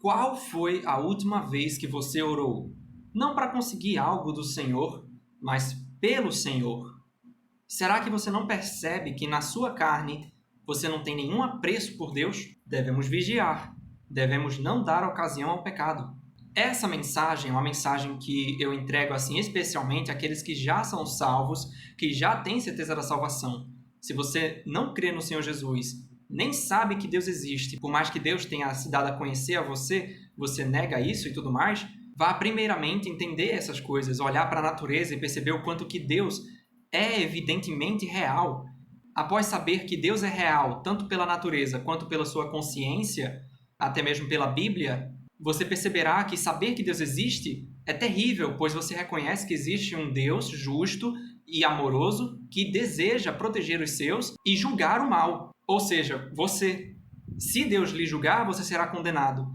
Qual foi a última vez que você orou? Não para conseguir algo do Senhor, mas pelo Senhor. Será que você não percebe que na sua carne você não tem nenhum apreço por Deus? Devemos vigiar. Devemos não dar ocasião ao pecado. Essa mensagem é uma mensagem que eu entrego assim especialmente àqueles que já são salvos, que já têm certeza da salvação. Se você não crê no Senhor Jesus, nem sabe que Deus existe, por mais que Deus tenha se dado a conhecer a você, você nega isso e tudo mais, vá primeiramente entender essas coisas, olhar para a natureza e perceber o quanto que Deus é evidentemente real. Após saber que Deus é real, tanto pela natureza quanto pela sua consciência, até mesmo pela Bíblia, você perceberá que saber que Deus existe é terrível, pois você reconhece que existe um Deus justo e amoroso que deseja proteger os seus e julgar o mal. Ou seja, se Deus lhe julgar, você será condenado.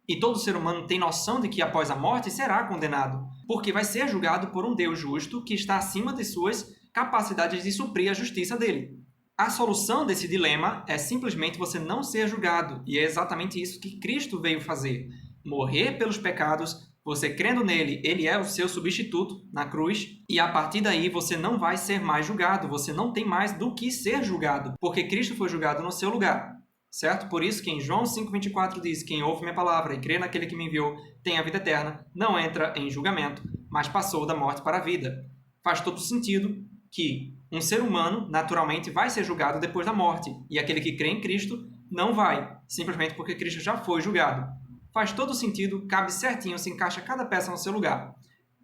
E todo ser humano tem noção de que após a morte será condenado, porque vai ser julgado por um Deus justo que está acima de suas capacidades de suprir a justiça dele. A solução desse dilema é simplesmente você não ser julgado, e é exatamente isso que Cristo veio fazer. Morrer pelos pecados, você crendo nele, ele é o seu substituto na cruz, e a partir daí você não vai ser mais julgado, você não tem mais do que ser julgado, porque Cristo foi julgado no seu lugar, certo? Por isso que em João 5,24 diz: quem ouve minha palavra e crê naquele que me enviou tem a vida eterna, não entra em julgamento, mas passou da morte para a vida. Faz todo sentido que um ser humano naturalmente vai ser julgado depois da morte, e aquele que crê em Cristo não vai, simplesmente porque Cristo já foi julgado. Faz todo sentido, cabe certinho, se encaixa cada peça no seu lugar.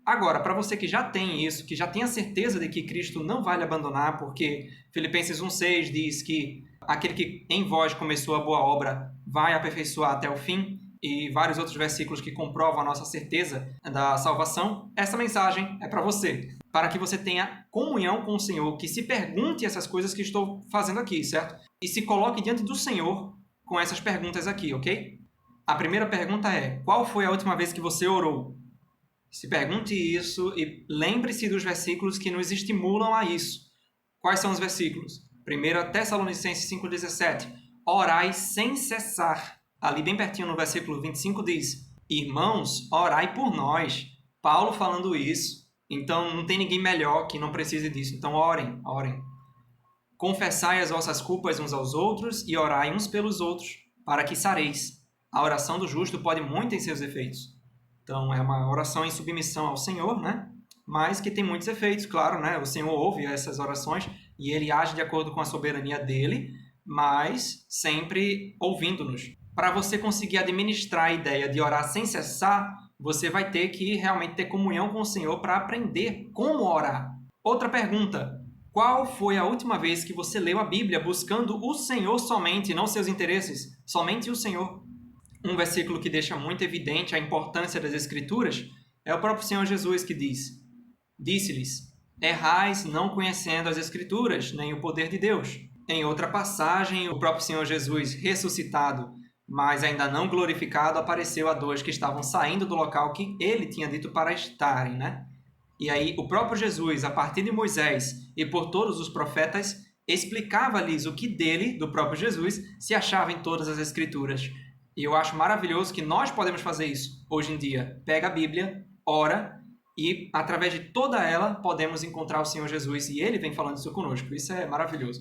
Agora, para você que já tem isso, que já tem a certeza de que Cristo não vai lhe abandonar, porque Filipenses 1,6 diz que aquele que em vós começou a boa obra vai aperfeiçoar até o fim, e vários outros versículos que comprovam a nossa certeza da salvação, essa mensagem é para você, para que você tenha comunhão com o Senhor, que se pergunte essas coisas que estou fazendo aqui, certo? E se coloque diante do Senhor com essas perguntas aqui, ok? A primeira pergunta é: qual foi a última vez que você orou? Se pergunte isso e lembre-se dos versículos que nos estimulam a isso. Quais são os versículos? 1 Tessalonicenses 5,17. Orai sem cessar. Ali bem pertinho no versículo 25 diz: irmãos, orai por nós. Paulo falando isso. Então não tem ninguém melhor que não precise disso. Então orem, orem. Confessai as vossas culpas uns aos outros e orai uns pelos outros, para que sareis. A oração do justo pode muito em seus efeitos. Então, é uma oração em submissão ao Senhor, né? Mas que tem muitos efeitos, claro, né? O Senhor ouve essas orações e ele age de acordo com a soberania dele, mas sempre ouvindo-nos. Para você conseguir administrar a ideia de orar sem cessar, você vai ter que realmente ter comunhão com o Senhor para aprender como orar. Outra pergunta: qual foi a última vez que você leu a Bíblia buscando o Senhor somente, não seus interesses? Somente o Senhor. Um versículo que deixa muito evidente a importância das Escrituras é o próprio Senhor Jesus que diz: disse-lhes, errais não conhecendo as Escrituras, nem o poder de Deus. Em outra passagem, o próprio Senhor Jesus, ressuscitado, mas ainda não glorificado, apareceu a dois que estavam saindo do local que ele tinha dito para estarem, né? E aí, o próprio Jesus, a partir de Moisés e por todos os profetas, explicava-lhes o que dele, do próprio Jesus, se achava em todas as Escrituras. E eu acho maravilhoso que nós podemos fazer isso hoje em dia. Pega a Bíblia, ora, e através de toda ela podemos encontrar o Senhor Jesus. E ele vem falando isso conosco. Isso é maravilhoso.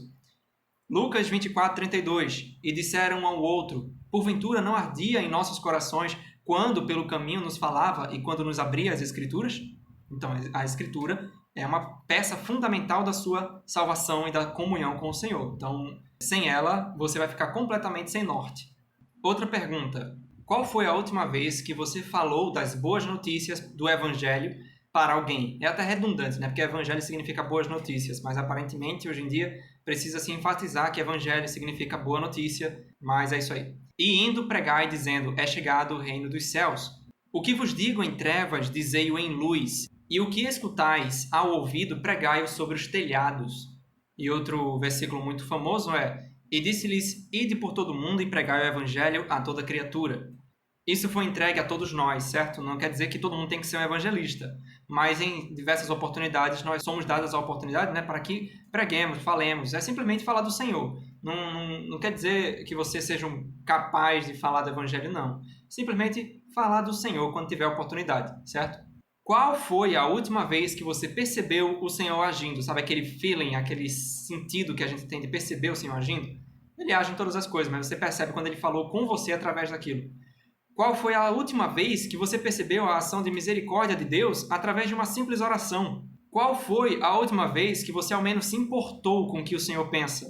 Lucas 24:32. E disseram um ao outro: porventura não ardia em nossos corações quando pelo caminho nos falava e quando nos abria as Escrituras? Então, a Escritura é uma peça fundamental da sua salvação e da comunhão com o Senhor. Então, sem ela, você vai ficar completamente sem norte. Outra pergunta: qual foi a última vez que você falou das boas notícias do Evangelho para alguém? É até redundante, né? Porque Evangelho significa boas notícias, mas aparentemente hoje em dia precisa se enfatizar que Evangelho significa boa notícia, mas é isso aí. E indo pregai dizendo: é chegado o reino dos céus. O que vos digo em trevas, dizei-o em luz, e o que escutais ao ouvido, pregai-o sobre os telhados. E outro versículo muito famoso é: e disse-lhes, ide por todo o mundo e pregai o evangelho a toda criatura. Isso foi entregue a todos nós, certo? Não quer dizer que todo mundo tem que ser um evangelista, mas em diversas oportunidades nós somos dadas a oportunidade, né, para que preguemos, falemos. É simplesmente falar do Senhor. Não quer dizer que você seja capaz de falar do Evangelho, não. Simplesmente falar do Senhor quando tiver oportunidade, certo? Qual foi a última vez que você percebeu o Senhor agindo? Sabe aquele feeling, aquele sentido que a gente tem de perceber o Senhor agindo? Ele age em todas as coisas, mas você percebe quando ele falou com você através daquilo. Qual foi a última vez que você percebeu a ação de misericórdia de Deus através de uma simples oração? Qual foi a última vez que você ao menos se importou com o que o Senhor pensa?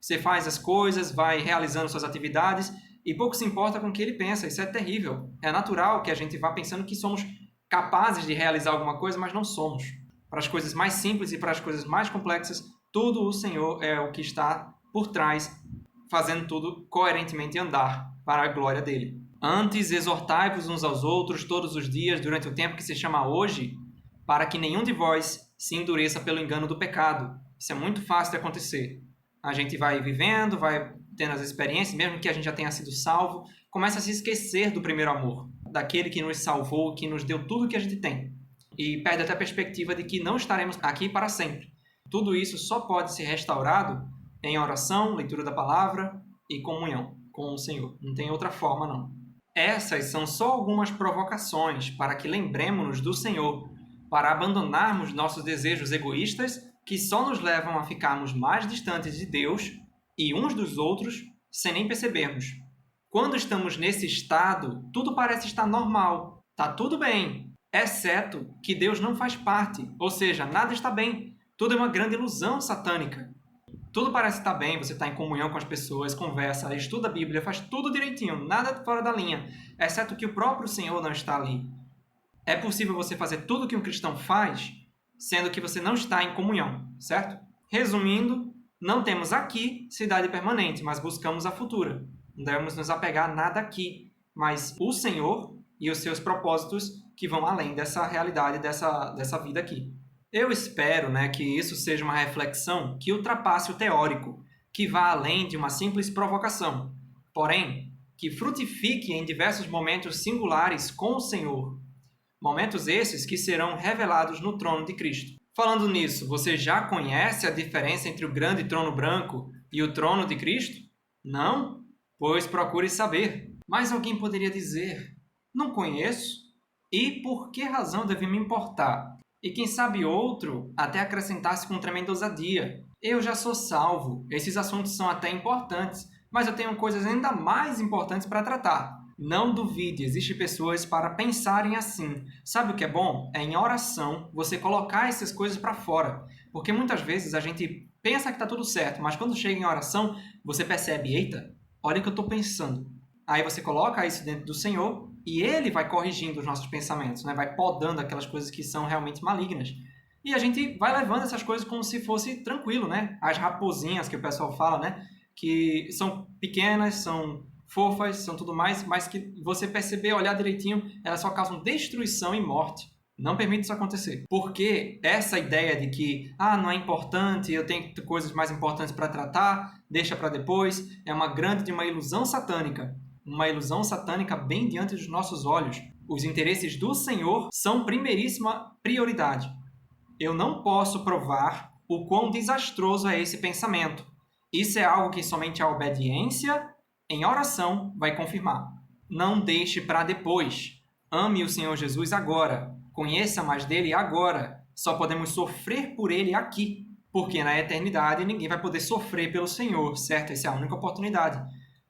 Você faz as coisas, vai realizando suas atividades e pouco se importa com o que ele pensa. Isso é terrível. É natural que a gente vá pensando que somos capazes de realizar alguma coisa, mas não somos. Para as coisas mais simples e para as coisas mais complexas, tudo o Senhor é o que está por trás, fazendo tudo coerentemente andar para a glória dele. Antes, exortai-vos uns aos outros todos os dias, durante o tempo que se chama hoje, para que nenhum de vós se endureça pelo engano do pecado. Isso é muito fácil de acontecer. A gente vai vivendo, vai tendo as experiências, mesmo que a gente já tenha sido salvo, começa a se esquecer do primeiro amor, daquele que nos salvou, que nos deu tudo o que a gente tem. E perde até a perspectiva de que não estaremos aqui para sempre. Tudo isso só pode ser restaurado em oração, leitura da palavra e comunhão com o Senhor. Não tem outra forma, não. Essas são só algumas provocações para que lembremos-nos do Senhor, para abandonarmos nossos desejos egoístas que só nos levam a ficarmos mais distantes de Deus e uns dos outros sem nem percebermos. Quando estamos nesse estado, tudo parece estar normal, está tudo bem, exceto que Deus não faz parte, ou seja, nada está bem. Tudo é uma grande ilusão satânica. Tudo parece estar bem, você está em comunhão com as pessoas, conversa, estuda a Bíblia, faz tudo direitinho, nada fora da linha, exceto que o próprio Senhor não está ali. É possível você fazer tudo o que um cristão faz, sendo que você não está em comunhão, certo? Resumindo, não temos aqui cidade permanente, mas buscamos a futura. Não devemos nos apegar a nada aqui, mas o Senhor e os seus propósitos que vão além dessa realidade, dessa vida aqui. Eu espero, que isso seja uma reflexão que ultrapasse o teórico, que vá além de uma simples provocação, porém, que frutifique em diversos momentos singulares com o Senhor. Momentos esses que serão revelados no trono de Cristo. Falando nisso, você já conhece a diferença entre o grande trono branco e o trono de Cristo? Não? Pois procure saber. Mas alguém poderia dizer, não conheço? E por que razão deve me importar? E quem sabe outro até acrescentasse com tremenda ousadia. Eu já sou salvo, esses assuntos são até importantes, mas eu tenho coisas ainda mais importantes para tratar. Não duvide, existem pessoas para pensarem assim. Sabe o que é bom? É em oração você colocar essas coisas para fora. Porque muitas vezes a gente pensa que está tudo certo, mas quando chega em oração, você percebe, eita, olha o que eu estou pensando. Aí você coloca isso dentro do Senhor e Ele vai corrigindo os nossos pensamentos, vai podando aquelas coisas que são realmente malignas. E a gente vai levando essas coisas como se fosse tranquilo, As raposinhas que o pessoal fala, que são pequenas, são fofas, são tudo mais, mas que você perceber, olhar direitinho, elas só causam destruição e morte. Não permite isso acontecer. Porque essa ideia de que, não é importante, eu tenho coisas mais importantes para tratar, deixa para depois, é uma grande uma ilusão satânica. Uma ilusão satânica bem diante dos nossos olhos. Os interesses do Senhor são primeiríssima prioridade. Eu não posso provar o quão desastroso é esse pensamento. Isso é algo que somente a obediência em oração vai confirmar. Não deixe para depois. Ame o Senhor Jesus agora. Conheça mais dele agora. Só podemos sofrer por ele aqui. Porque na eternidade ninguém vai poder sofrer pelo Senhor, certo? Essa é a única oportunidade.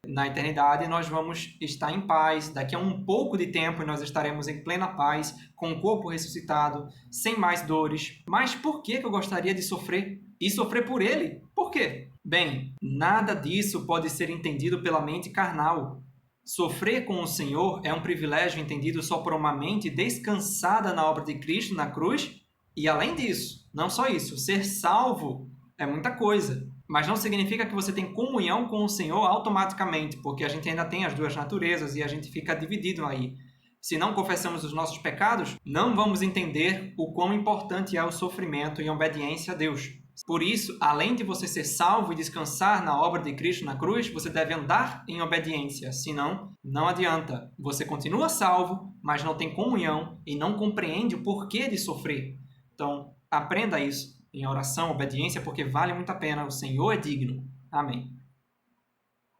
Na eternidade nós vamos estar em paz. Daqui a um pouco de tempo nós estaremos em plena paz, com o corpo ressuscitado, sem mais dores. Mas por que eu gostaria de sofrer? E sofrer por ele? Por quê? Bem, nada disso pode ser entendido pela mente carnal. Sofrer com o Senhor é um privilégio entendido só por uma mente descansada na obra de Cristo na cruz. E além disso, não só isso, ser salvo é muita coisa. Mas não significa que você tem comunhão com o Senhor automaticamente, porque a gente ainda tem as duas naturezas e a gente fica dividido aí. Se não confessamos os nossos pecados, não vamos entender o quão importante é o sofrimento em obediência a Deus. Por isso, além de você ser salvo e descansar na obra de Cristo na cruz, você deve andar em obediência, senão não adianta. Você continua salvo, mas não tem comunhão e não compreende o porquê de sofrer. Então, aprenda isso em oração, obediência, porque vale muito a pena. O Senhor é digno. Amém.